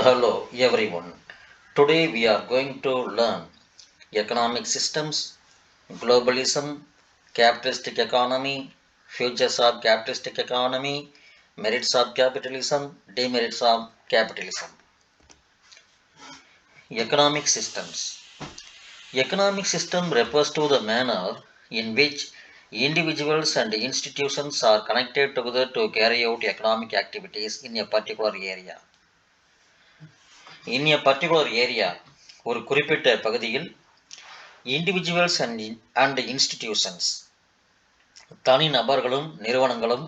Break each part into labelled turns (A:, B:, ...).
A: Hello everyone. Today we are going to learn economic systems, globalism, capitalistic economy, futures of capitalistic economy, merits of capitalism, demerits of capitalism. Economic systems. Economic system refers to the manner in which individuals and institutions are connected together to carry out economic activities in a particular area. In a particular area, ஒரு குறிப்பிட்ட பகுதியில் individuals and institutions தனி நபர்களும் நிறுவனங்களும்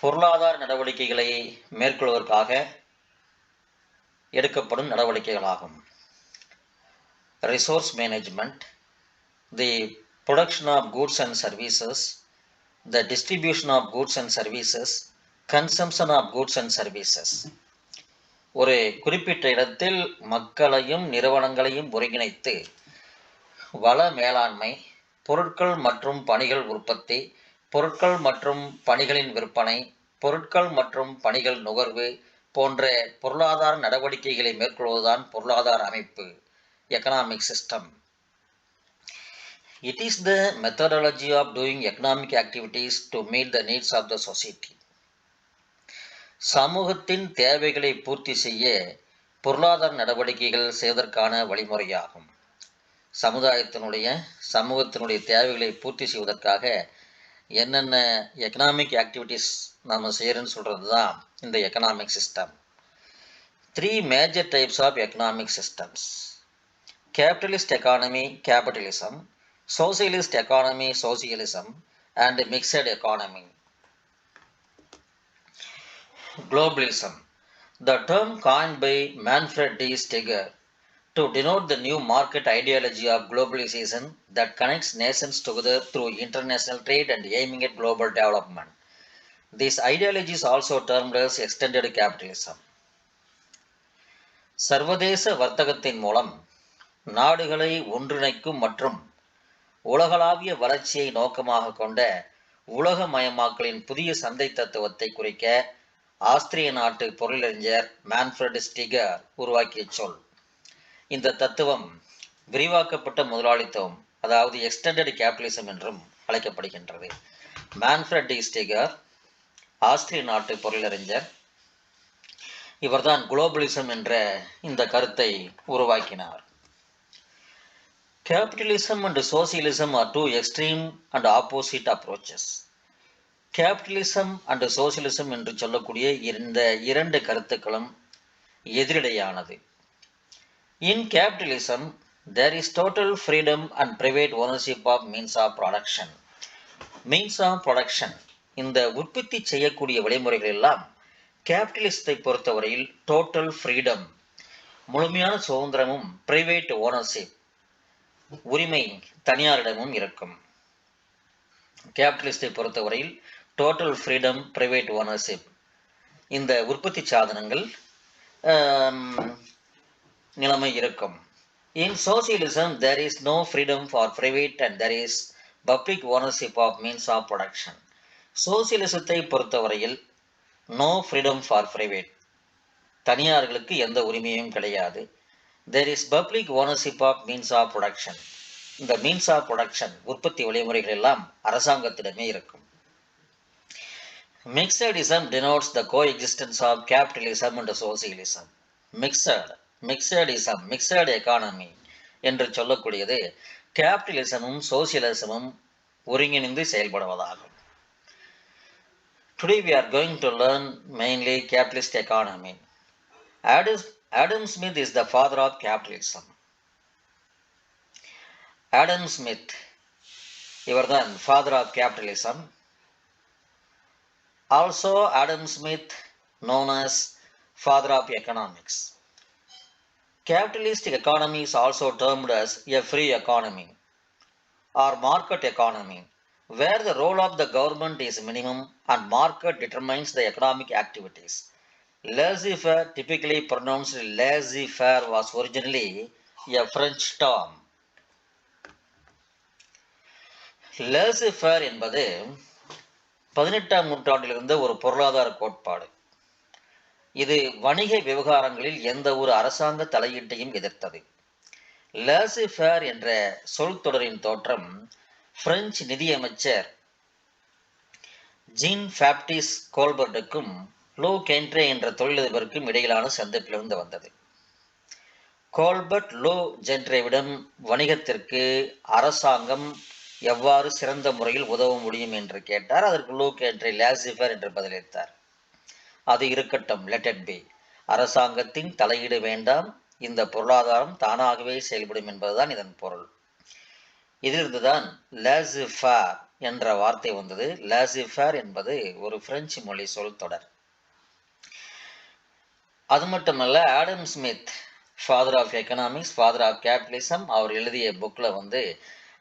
A: பொருளாதார நடவடிக்கைகளை மேற்கொள்வதற்காக எடுக்கப்படும் நடவடிக்கைகளாகும். Resource management, the production of goods and services, the distribution of goods and services, consumption of goods and services. ஒரு குறிப்பிட்ட இடத்தில் மக்களையும் நிறுவனங்களையும் ஒருங்கிணைத்து வள மேலாண்மை, பொருட்கள் மற்றும் பணிகள் உற்பத்தி, பொருட்கள் மற்றும் பணிகளின் விற்பனை, பொருட்கள் மற்றும் பணிகள் நுகர்வு போன்ற பொருளாதார நடவடிக்கைகளை மேற்கொள்வதுதான் பொருளாதார அமைப்பு, economic system. It is the methodology of doing economic activities to meet the needs of the society. சமூகத்தின் தேவைகளை பூர்த்தி செய்ய பொருளாதார நடவடிக்கைகள் செய்வதற்கான வழிமுறையாகும். சமூகத்தினுடைய தேவைகளை பூர்த்தி செய்வதற்காக என்னென்ன எக்கனாமிக் ஆக்டிவிட்டீஸ் நம்ம செய்யறோம்னு சொல்றது தான் இந்த economic system. 3 major types of economic systems: capitalist economy, capitalism; socialist economy, socialism; and mixed economy. Globalism, the term coined by Manfred D. Steger to denote the new market ideology of globalization that connects nations together through international trade and aiming at global development. This ideology is also termed as extended capitalism. சர்வதேச வர்த்தகத்தின் மூலம் நாடுகளை ஒன்றிணைக்கும் மற்றும் உலகளாவிய வளர்ச்சியை நோக்கமாக கொண்ட உலகமயமாக்கலின் புதிய சந்தை தத்துவத்தை குறிக்க ஆஸ்திரிய நாட்டு பொருளறிஞர் மேன்ஃப்ரெட் ஸ்டிகர் உருவாக்கிய சொல். இந்த தத்துவம் விரிவாக்கப்பட்ட முதலாளித்துவம், அதாவது எக்ஸ்டெண்டட் கேபிட்டலிசம் என்றும் அழைக்கப்படுகின்றது. மேன்ஃப்ரெட் டி ஸ்டிகர் ஆஸ்திரிய நாட்டு பொருளறிஞர். இவர்தான் குளோபலிசம் என்ற இந்த கருத்தை உருவாக்கினார். Capitalism and socialism are 2 extreme and opposite approaches. Capitalism and socialism என்று சொல்லக்கூடிய இந்த 2 கருத்துக்களும் எதிரிடையானது. In capitalism there is total freedom and private ownership of means of production. Means of production, இந்த உற்பத்தி செய்யக்கூடிய வழிமுறைகள் எல்லாம் கேபிட்டலிசத்தை பொறுத்தவரையில் டோட்டல் ஃப்ரீடம், முழுமையான சுதந்திரமும், பிரைவேட் ஓனர்ஷிப், உரிமை தனியாரிடமும் இருக்கும். கேபிட்டலிஸ்டை பொறுத்தவரையில் டோட்டல் ஃப்ரீடம், பிரைவேட் ஓனர்ஷிப், இந்த உற்பத்தி சாதனங்கள் நிலைமை இருக்கும். இன் socialism there is no freedom for private and there is public ownership of means of production. சோசியலிசத்தை பொறுத்தவரையில் no freedom for private, தனியார்களுக்கு எந்த உரிமையும் கிடையாது. there is public ownership of means of production, இந்த மீன்ஸ் ஆஃப் ப்ரொடக்ஷன், உற்பத்தி வழிமுறைகள் எல்லாம் அரசாங்கத்திடமே இருக்கும். Mixedism denotes the coexistence of capitalism and socialism. Mixedism, mixed economy என்று சொல்லக்கூடியது கேபிட்டலிசமும் சோசியலிசமும் ஒருங்கிணைந்து செயல்படுவதாகும். Today we are going to learn mainly capitalist economy. Adam Smith is the father of capitalism. Adam Smith, இவர்தான் father of capitalism. Also Adam Smith known as father of economics. Capitalist economy is also termed as a free economy or market economy, where the role of the government is minimum and market determines the economic activities. Laissez-faire, typically pronounced laissez-faire, was originally a French term. laissez-faire என்பது 18ஆம் நூற்றாண்டிலிருந்து ஒரு பொருளாதார கோட்பாடு. இது வணிக விவகாரங்களில் எந்த ஒரு அரசாங்க தலையீட்டையும் எதிர்த்தது. லேசி ஃபேர் என்ற சொல் தொடரின் தோற்றம் பிரெஞ்சு நிதியமைச்சர் ஜீன் பாப்டிஸ்ட் கோல்பர்ட்டுக்கும் லோ கென்ட்ரே என்ற தொழிலதிபருக்கும் இடையிலான சந்திப்பிலிருந்து வந்தது. கோல்பர்ட் லோ ஜென்ட்ரேவிடம் வணிகத்திற்கு அரசாங்கம் எவ்வாறு சிறந்த முறையில் உதவ முடியும் என்று கேட்டார். அதற்கு லோ கென்ட்ரே லேசிஃபர் என்று பதிலளித்தார். அது இருக்கட்டும், லெட் இட் பி. அரசாங்கத்தின் தலையீடு வேண்டாம், இந்த பொருளாதாரம் தானாகவே செயல்படும் என்பதுதான் இதன் பொருள். இதிலிருந்துதான் லேசிஃபேர் என்ற வார்த்தை வந்தது. லேசிஃபேர் என்பது ஒரு பிரெஞ்சு மொழி சொல் தொடர். அது மட்டுமல்ல, Adam Smith, father of economics, father of capitalism, அவர் எழுதிய புக்ல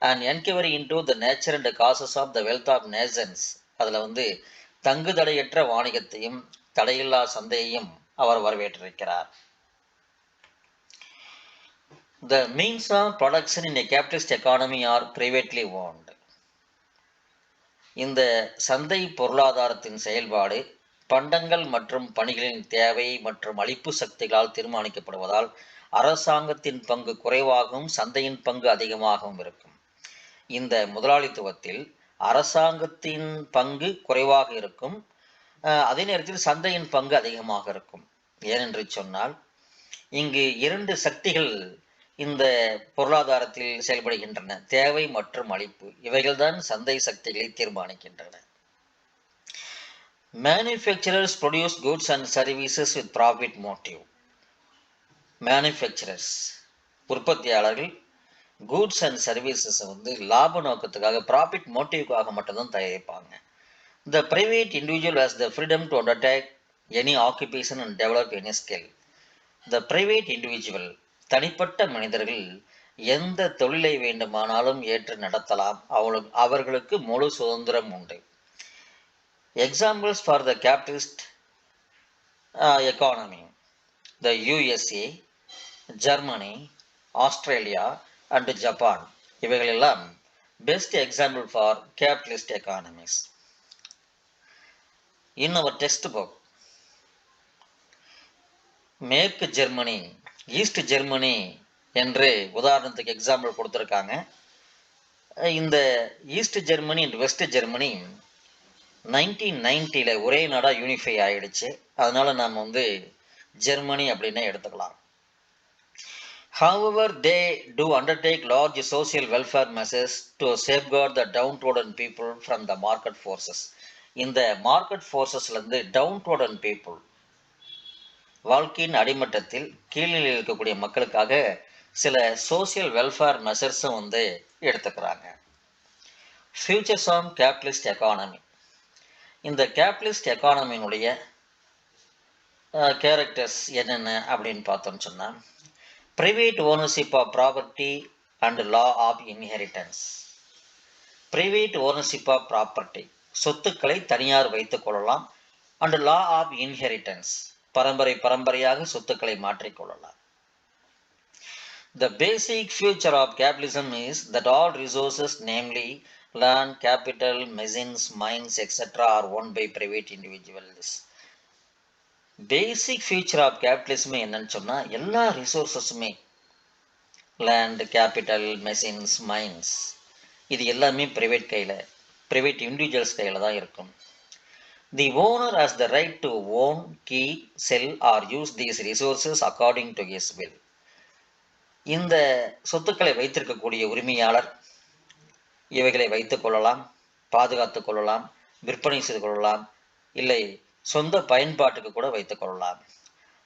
A: an enquiry into the nature and causes of the wealth of nations, அதுல தங்கு தடையற்ற வாணிகத்தையும் தடையில்லா சந்தையையும் அவர் வரவேற்றிருக்கிறார். The means of production in a capitalist economy are privately owned. இந்த சந்தை பொருளாதாரத்தின் செயல்பாடு பண்டங்கள் மற்றும் பணிகளின் தேவை மற்றும் அளிப்பு சக்திகளால் தீர்மானிக்கப்படுவதால் அரசாங்கத்தின் பங்கு குறைவாகவும் சந்தையின் பங்கு அதிகமாகவும் இருக்கும். இந்த முதலாளித்துவத்தில் அரசாங்கத்தின் பங்கு குறைவாக இருக்கும், அதே நேரத்தில் சந்தையின் பங்கு அதிகமாக இருக்கும். ஏனென்று சொன்னால், இங்கு இரண்டு சக்திகள் இந்த பொருளாதாரத்தில் செயல்படுகின்றன, தேவை மற்றும் அளிப்பு. இவைகள்தான் சந்தை சக்திகளை தீர்மானிக்கின்றன. Manufacturers produce goods and services with profit motive. Manufacturers, உற்பத்தியாளர்கள் கூட்ஸ் அண்ட் சர்வீசஸ் லாப நோக்கத்துக்காக, ப்ராஃபிட் மோட்டிவ்காக மட்டும்தான் தயாரிப்பாங்க. The private individual has the freedom to undertake any occupation and develop any skill. The private individual, தனிப்பட்ட மனிதர்கள் எந்த தொழிலை வேண்டுமானாலும் ஏற்று நடத்தலாம், அவர்களுக்கு முழு சுதந்திரம் உண்டு. Examples for the capitalist economy: the USA, Germany, Australia and Japan. இவைகளெல்லாம் best example for capitalist economies. In our textbook, மேற்கு ஜெர்மனி, ஈஸ்ட் ஜெர்மனி என்று உதாரணத்துக்கு எக்ஸாம்பிள் கொடுத்துருக்காங்க. இந்த east Germany and west Germany 1990 ஒரே நாடாக யூனிஃபை ஆகிடுச்சு. அதனால் நாம் ஜெர்மனி அப்படின்னே எடுத்துக்கலாம். However, they do undertake large social welfare measures to safeguard the downtrodden people from the market forces. இந்த மார்க்கெட் ஃபோர்ஸஸ்லேருந்து டவுன்ட்ரோடன் பீப்புள், வாழ்க்கையின் அடிமட்டத்தில் கீழ்நிலையில் இருக்கக்கூடிய மக்களுக்காக சில சோசியல் வெல்ஃபேர் மெஷர்ஸும் எடுத்துக்கிறாங்க. Features of capitalist economy. இந்த கேபிட்டலிஸ்ட் எக்கானமியினுடைய கேரக்டர்ஸ் என்னென்ன அப்படின்னு பார்த்தோம்னு சொன்னால், private ownership of property and law of inheritance. Private ownership of property, சொத்துக்களை தனியார் வைத்துக் கொள்ளலாம். and law of inheritance, பரம்பரையாக சொத்துக்களை மாற்றிக்கொள்ளலாம். The basic feature of capitalism is that all resources, namely land, capital, machines, mines, etc., are owned by private individuals. Basic feature of capitalism என்னன்னு சொன்னால், எல்லா ரிசோர்ஸஸுமே, லேண்ட், கேபிட்டல், மெஷின்ஸ், மைன்ஸ், இது எல்லாமே private கையில், ப்ரைவேட் இண்டிவிஜுவல்ஸ் கையில் தான் இருக்கும். The owner has the right to own, keep, sell or use these resources according to his will. இந்த சொத்துக்களை வைத்திருக்கக்கூடிய உரிமையாளர் இவைகளை வைத்துக் கொள்ளலாம், பாதுகாத்து கொள்ளலாம், விற்பனை செய்து கொள்ளலாம், இல்லை சொந்த பயன்பாட்டுக்கு கூட வைத்துக் கொள்ளலாம்.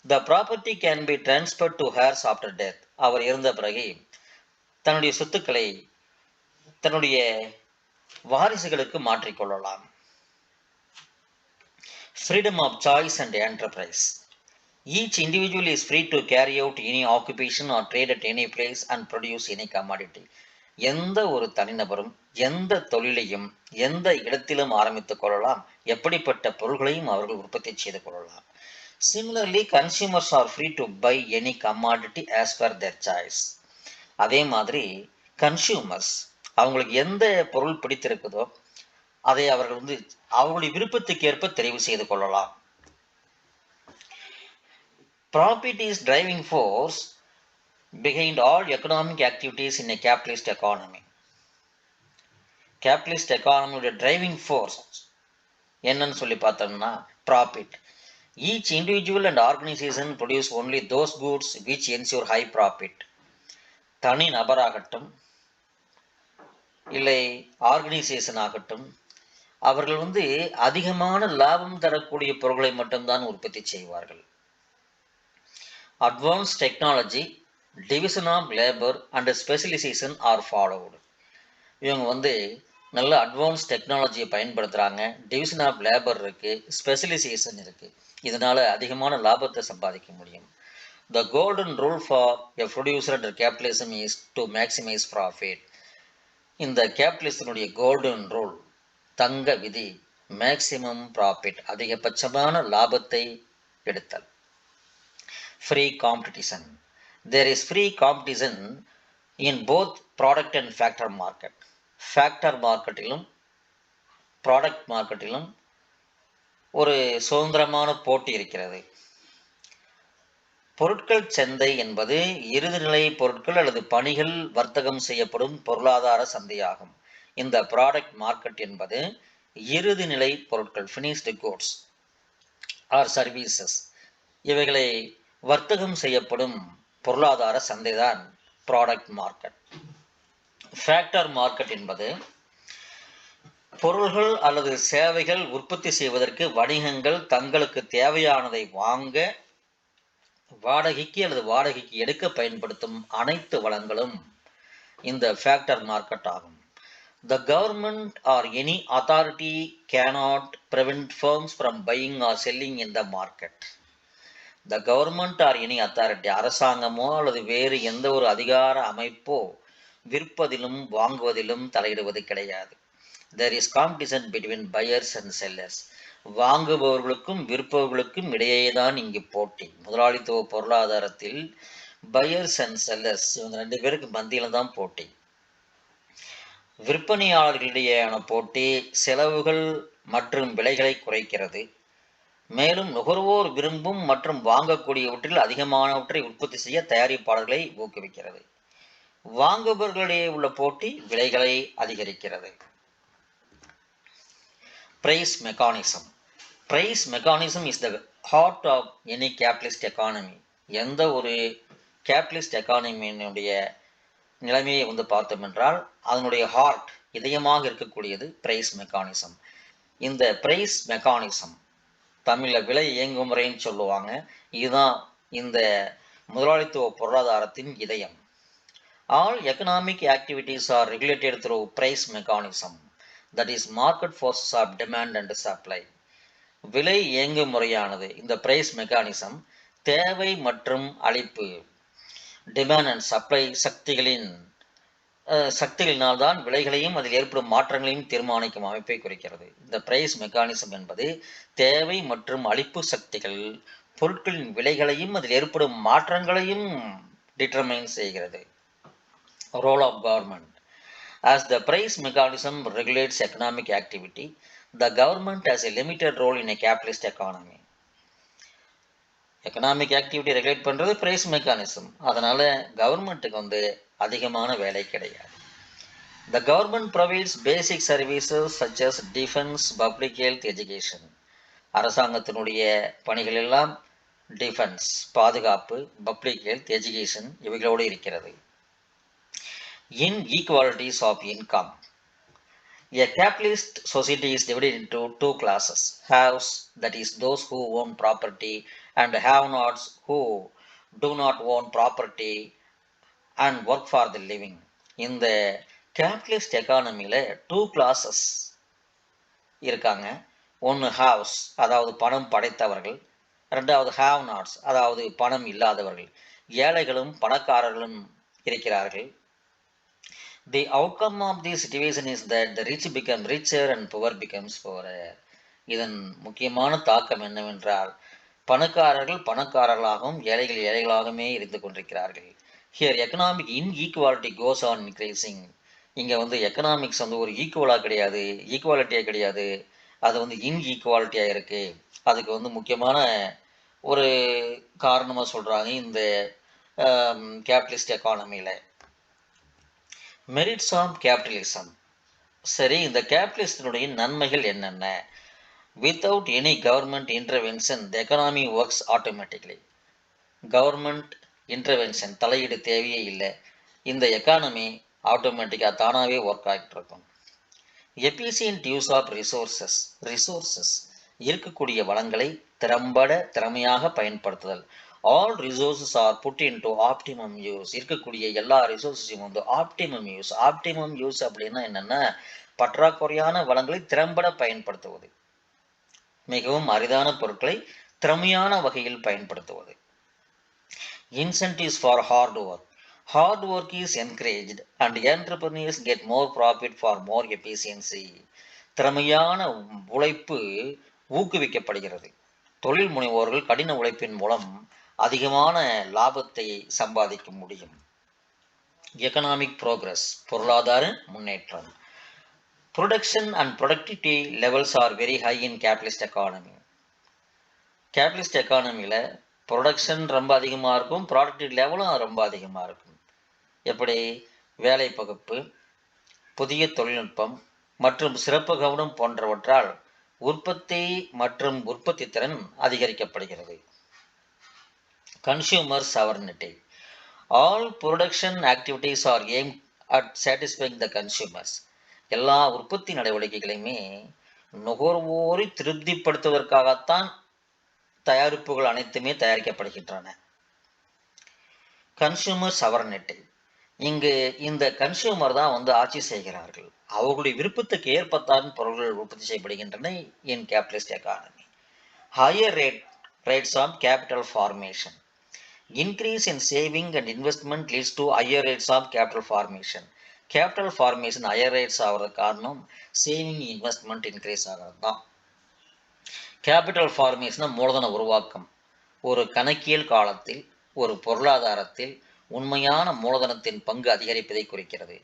A: The property can be transferred to heirs after death. அவர் இறந்த பிறகு தன்னுடைய சொத்துக்களை தன்னுடைய வாரிசுகளுக்கு மாற்றிக்கொள்ளலாம். Freedom of choice and enterprise. Each individual is free to carry out any occupation or trade at any place and produce any commodity. எந்த ஒரு தனிநபரும் எந்த தொழிலையும் எந்த இடத்திலும் ஆரம்பித்துக் கொள்ளலாம், எப்படிப்பட்ட பொருள்களையும் அவர்கள் உற்பத்தி செய்து கொள்ளலாம். Similarly, consumers are free to buy any commodity as per their choice. அதே மாதிரி கன்சியூமர்ஸ் அவங்களுக்கு எந்த பொருள் பிடித்திருக்குதோ அதை அவர்கள் அவர்களுடைய விருப்பத்துக்கு ஏற்ப தெரிவு செய்து கொள்ளலாம். Profit is driving force behind all economic activities in a capitalist economy. Capitalist economy driving force என்னன்னு சொல்லி பார்த்தோம்னா profit. Each individual and organization produce only those goods which ensure high profit. தனி நபராகட்டும் இல்லை ஆர்கனைசேஷன் ஆகட்டும் அவர்கள் அதிகமான லாபம் தரக்கூடிய பொருட்களை மட்டும்தான் உற்பத்தி செய்வார்கள். Advance technology, division of labour and specialisation are followed. இவங்க நல்ல அட்வான்ஸ் டெக்னாலஜியை பயன்படுத்துகிறாங்க, டிவிஷன் ஆஃப் லேபர் இருக்குது, ஸ்பெஷலைசேஷன் இருக்குது. இதனால் அதிகமான லாபத்தை சம்பாதிக்க முடியும். The golden rule for a producer under capitalism is to maximise profit. இந்த கேபிட்டலிசத்தினுடைய கோல்டன் ரூல், தங்க விதி, மேக்சிமம் ப்ராஃபிட், அதிகபட்சமான லாபத்தை எடுத்தல். Free competition. There is free competition in both product and factor market. Factor மார்க்கெட்டிலும் ப்ராடக்ட் மார்க்கெட்டிலும் ஒரு சுதந்திரமான போட்டி இருக்கிறது. பொருட்கள் சந்தை என்பது இறுதிநிலை பொருட்கள் அல்லது பணிகள் வர்த்தகம் செய்யப்படும் பொருளாதார சந்தையாகும். இந்த ப்ராடக்ட் மார்க்கெட் என்பது இறுதிநிலை பொருட்கள், ஃபினிஷ்டு கூட்ஸ் ஆர் சர்வீசஸ், இவைகளை வர்த்தகம் செய்யப்படும் பொருளாதார சந்தைதான் ப்ராடக்ட் மார்க்கெட். ஃபேக்டர் மார்க்கெட் என்பது பொருள்கள் அல்லது சேவைகள் உற்பத்தி செய்வதற்கு வணிகங்கள் தங்களுக்கு தேவையானதை வாங்க, வாடகைக்கு அல்லது வாடகைக்கு எடுக்க பயன்படுத்தும் அனைத்து வளங்களும் இந்த ஃபேக்டர் மார்க்கெட் ஆகும். The government or any authority cannot prevent firms from buying or selling in the market. The government or any authority, அரசாங்கமோ அல்லது வேறு எந்த ஒரு அதிகார அமைப்போ விற்பதிலும் வாங்குவதிலும் தலையிடுவது கிடையாது. There is competition between buyers and sellers. வாங்குபவர்களுக்கும் விற்பவர்களுக்கும் இடையேதான் இங்கு போட்டி. முதலாளித்துவ பொருளாதாரத்தில் பையர்ஸ் அண்ட் செல்லர்ஸ் இவங்க 2 பேருக்கு மத்தியில தான் போட்டி. விற்பனையாளர்களிடையேயான போட்டி செலவுகள் மற்றும் விலைகளை குறைக்கிறது. மேலும் நுகர்வோர் விரும்பும் மற்றும் வாங்கக்கூடியவற்றில் அதிகமானவற்றை உற்பத்தி செய்ய தயாரிப்பாளர்களை ஊக்குவிக்கிறது. வாங்குபவர்களிடையே உள்ள போட்டி விலைகளை அதிகரிக்கிறது. Price mechanism. Price mechanism is the heart of any capitalist economy. எந்த ஒரு கேபிட்டலிஸ்ட் எக்கானமியினுடைய நிலைமையை பார்த்தோம் என்றால் அதனுடைய ஹார்ட், இதயமாக இருக்கக்கூடியது பிரைஸ் மெக்கானிசம். இந்த பிரைஸ் மெக்கானிசம் தமிழில் விலை இயங்குமுறைன்னு சொல்லுவாங்க. இதுதான் இந்த முதலாளித்துவ பொருளாதாரத்தின் இதயம். All economic activities are regulated through price mechanism. That is market forces of demand and supply. விலை இயங்கு முறையானது, இந்த பிரைஸ் மெக்கானிசம் தேவை மற்றும் அளிப்பு, டிமாண்ட் அண்ட் சப்ளை சக்திகளினால்தான் விலைகளையும் அதில் ஏற்படும் மாற்றங்களையும் தீர்மானிக்கும் அமைப்பை குறிக்கிறது. இந்த பிரைஸ் மெக்கானிசம் என்பது தேவை மற்றும் அளிப்பு சக்திகள் பொருட்களின் விலைகளையும் அதில் ஏற்படும் மாற்றங்களையும் டிட்டர்மைன் செய்கிறது. Role of government. As the price mechanism regulates economic activity, the government has a limited role in a capitalist economy. Economic activity regulate பண்ணுறது பிரைஸ் மெக்கானிசம். அதனால் கவர்மெண்ட்டுக்கு அதிகமான வேலை கிடையாது. The government provides basic services such as defense, public health, education. அரசாங்கத்தினுடைய பணிகள் எல்லாம் defence, பாதுகாப்பு, பப்ளிக் ஹெல்த், எஜுகேஷன் இவைகளோடு இருக்கிறது. Inequalities of income. A capitalist society is divided into 2 classes. Haves, that is those who own property, and have-nots who do not own property and work for the living. இந்த capitalist எக்கானமியில் 2 classes இருக்காங்க. ஒன்று ஹாவ்ஸ், அதாவது பணம் படைத்தவர்கள். ரெண்டாவது have-nots, அதாவது பணம் இல்லாதவர்கள். ஏழைகளும் பணக்காரர்களும் இருக்கிறார்கள். The outcome of this situation is that the rich become richer and poor becomes poorer. இதன் முக்கியமான தாக்கம் என்னவென்றால் பணக்காரர்கள் பணக்காரர்களாகவும் ஏழைகள் ஏழைகளாகவே இருந்து கொண்டிருக்கிறார்கள். Here economic inequality goes on increasing. இங்கே எக்கனாமிக்ஸ் ஒரு ஈக்குவலாக கிடையாது, ஈக்குவாலிட்டியாக கிடையாது, அது இன்ஈக்குவாலிட்டியாக இருக்குது. அதுக்கு முக்கியமான ஒரு காரணமாக சொல்கிறாங்க இந்த கேபிட்டலிஸ்ட் எக்கானமியில். Merits of capitalism. சரி, இந்த கேபிட்டலிஸ்டினுடைய நன்மைகள் என்னென்ன? Without any government intervention the economy works automatically. Government intervention, தலையீடு தேவையே இல்லை, இந்த எக்கானமி ஆட்டோமேட்டிக்காக தானாகவே ஒர்க் ஆகிட்டு இருக்கும். எஃபிஷியன்ட் யூஸ் ஆஃப் ரிசோர்சஸ், இருக்கக்கூடிய வளங்களை திறமையாக பயன்படுத்துதல். All resources are put into optimum use. இருக்கக்கூடிய எல்லா ரிசோர்ஸையும் வந்து ஆப்டிமம் யூஸ். ஆப்டிமம் யூஸ் அப்படின்னா என்னென்னா, பற்றாக்குறையான வளங்களை திறம்பட பயன்படுத்துவது, மிகவும் அரிதான பொருட்களை திறமையான வகையில் பயன்படுத்துவது. Incentives for hard work. Hard work is encouraged and entrepreneurs get more profit for more efficiency. திறமையான உழைப்பு ஊக்குவிக்கப்படுகிறது. தொழில் முனைவோர்கள் கடின உழைப்பின் மூலம் அதிகமான லாபத்தை சம்பாதிக்க முடியும். எக்கனாமிக் ப்ரோக்ரஸ், பொருளாதார முன்னேற்றம். Production and productivity levels are very high in capitalist economy. Capitalist எக்கானமியில் ப்ரொடக்ஷன் ரொம்ப அதிகமாக இருக்கும், ப்ராடக்டிவிட்டி லெவலும் ரொம்ப அதிகமாக இருக்கும். எப்படி? வேலை பகுப்பு, புதிய தொழில்நுட்பம் மற்றும் சிறப்பு கவனம் போன்றவற்றால் உற்பத்தி மற்றும் உற்பத்தி திறன் அதிகரிக்கப்படுகிறது. Consumer sovereignty. All production activities are aim at satisfying the consumers. எல்லா உற்பத்தி நடவடிக்கைகளையுமே நுகர்வோரை திருப்திப்படுத்துவதற்காகத்தான் தயாரிப்புகள் அனைத்துமே தயாரிக்கப்படுகின்றன. Consumer sovereignty. இங்கு இந்த கன்சியூமர் தான் வந்து ஆட்சி செய்கிறார்கள். அவர்களுடைய விருப்பத்துக்கு ஏற்பத்தான் பொருள்கள் உற்பத்தி செய்யப்படுகின்றன in capitalist economy. Higher rates of capital formation. Increase in saving and investment leads to higher rates of capital formation. Capital formation higher rates ஆகிறதுக்கு காரணம் சேவிங் இன்வெஸ்ட்மெண்ட் இன்க்ரீஸ் ஆகிறது தான். கேபிட்டல் ஃபார்மேஷன் மூலதன உருவாக்கம். ஒரு கணக்கியல் காலத்தில் ஒரு பொருளாதாரத்தில் உண்மையான மூலதனத்தின் பங்கு அதிகரிப்பதை குறிக்கிறது.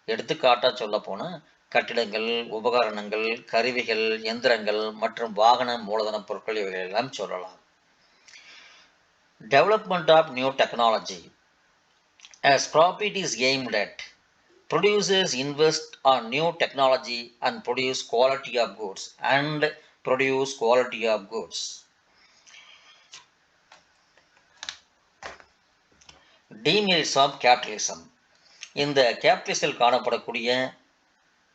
A: எடுத்துக்காட்டாக சொல்ல போனால் கட்டிடங்கள், உபகரணங்கள், கருவிகள், எந்திரங்கள் மற்றும் வாகன மூலதன பொருட்கள் இவைகளெல்லாம் சொல்லலாம். Development of new technology. As profit is aimed at, producers invest on new technology and produce quality of goods. Demerits of capitalism. இந்த கேபிட்டலிஸ்டில் காணப்படக்கூடிய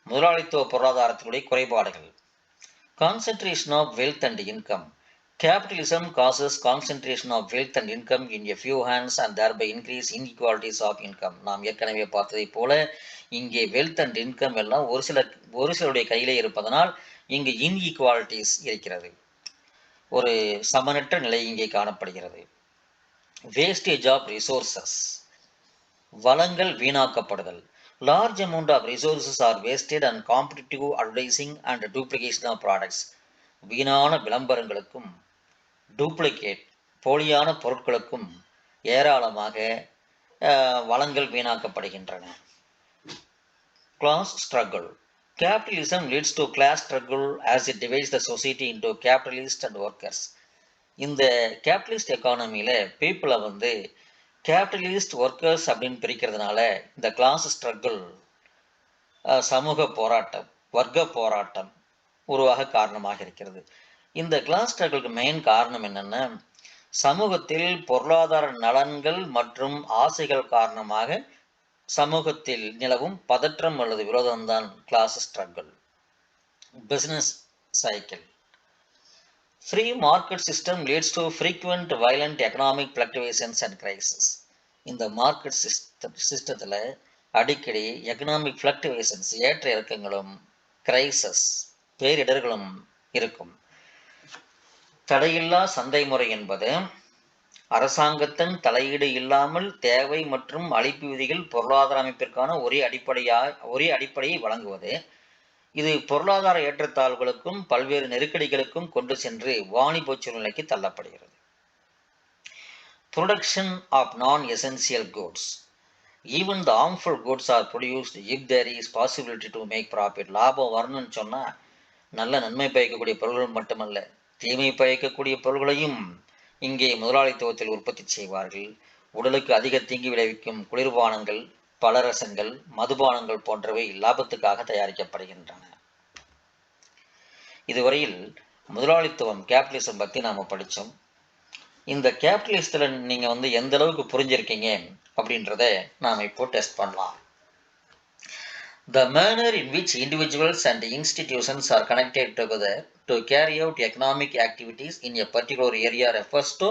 A: முதலாளித்துவ பொருளாதாரத்தினுடைய குறைபாடுகள். Concentration of wealth and income. Capitalism causes concentration of wealth and income in a few hands and thereby increase inequalities of income. நாம் ஏற்கனவே பார்த்ததை போல இங்கே வெல்த் அண்ட் இன்கம் எல்லாம் ஒரு சிலருடைய கையிலே இருப்பதனால் இங்கு இன்இக்வாலிட்டிஸ் இருக்கிறது. ஒரு சமனற்ற நிலை இங்கே காணப்படுகிறது. Wastage of resources. வளங்கள் வீணாக்கப்படுதல். Large amount of resources are wasted and competitive advertising and duplication of products. வீணான விளம்பரங்களுக்கும் டூப்ளிகேட் போலியான பொருட்களுக்கும் ஏராளமாக வளங்கள் வீணாக்கப்படுகின்றன. Class struggle. Capitalism leads to class struggle as it divides the society into capitalists and workers. இந்த கேபிட்டலிஸ்ட் எக்கானமியில் பீப்புளை வந்து கேபிட்டலிஸ்ட் ஒர்க்கர்ஸ் அப்படின்னு பிரிக்கிறதுனால இந்த கிளாஸ் ஸ்ட்ரகிள், சமூக போராட்டம், வர்க்க போராட்டம் உருவாக காரணமாக இருக்கிறது. இந்த கிளாஸ் ஸ்ட்ரகிளுக்கு மெயின் காரணம் என்னென்னா, சமூகத்தில் பொருளாதார நலன்கள் மற்றும் ஆசைகள் காரணமாக சமூகத்தில் நிலவும் பதற்றம் அல்லது விரோதம்தான் class struggle. Business cycle. Free market system leads to frequent violent economic fluctuations and crisis. இந்த மார்க்கெட் சிஸ்டத்தில் அடிக்கடி எக்கனாமிக் ஃப்ளக்சுவேஷன்ஸ், ஏற்ற இறக்கங்களும், கிரைசஸ், பேரிடர்களும் இருக்கும். தடையில்லா சந்தை முறை என்பது அரசாங்கத்தின் தலையீடு இல்லாமல் தேவை மற்றும் அளிப்பு விதிகள் பொருளாதார அமைப்பிற்கான ஒரே அடிப்படையை வழங்குவது. இது பொருளாதார ஏற்றத்தாழ்வுகளுக்கும் பல்வேறு நெருக்கடிகளுக்கும் கொண்டு சென்று வாணிப சூழ்நிலைக்கு தள்ளப்படுகிறது. Production of non essential goods. Even the harmful goods are produced if there is possibility to make profit. லாபம் வரணும்னு சொன்னால் நல்ல நன்மை பயக்கக்கூடிய பொருள்கள் மட்டுமல்ல, தீமை பயக்கக்கூடிய பொருள்களையும் இங்கே முதலாளித்துவத்தில் உற்பத்தி செய்வார்கள். உடலுக்கு அதிக தீங்கு விளைவிக்கும் குளிர்பானங்கள், பலரசங்கள், மதுபானங்கள் போன்றவை லாபத்துக்காக தயாரிக்கப்படுகின்றன. இதுவரையில் முதலாளித்துவம் கேபிட்டலிசம் பற்றி நாம் படித்தோம். இந்த கேபிட்டலிஸ்டில் நீங்கள் எந்த அளவுக்கு புரிஞ்சிருக்கீங்க அப்படின்றத நாம் இப்போ டெஸ்ட் பண்ணலாம். The manner in which individuals and institutions are connected together to carry out economic activities in a particular area refers to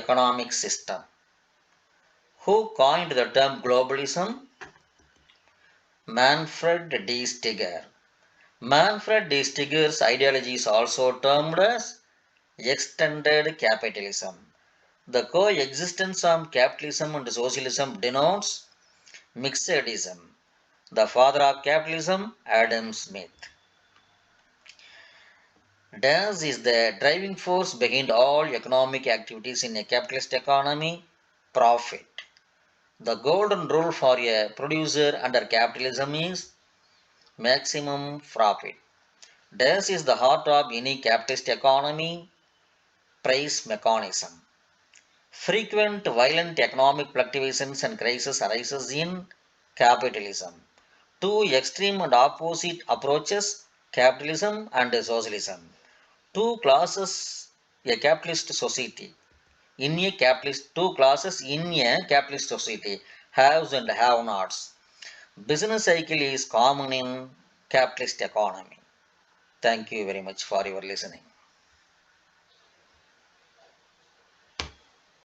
A: economic system. Who coined the term globalism? Manfred D. Stiger. Manfred D. Stiger's ideology is also termed as extended capitalism. The coexistence of capitalism and socialism denotes mixedism. The father of capitalism, Adam Smith. Dash is the driving force behind all economic activities in a capitalist economy. Profit. The golden rule for a producer under capitalism is maximum profit. Dash is the heart of any capitalist economy. Price mechanism. Frequent violent economic fluctuations and crises arises in capitalism. Two extreme and opposite approaches, capitalism and socialism. Two classes, a capitalist society. Two classes in a capitalist society, haves and have-nots. Business cycle is common in capitalist economy. Thank you very much for your listening.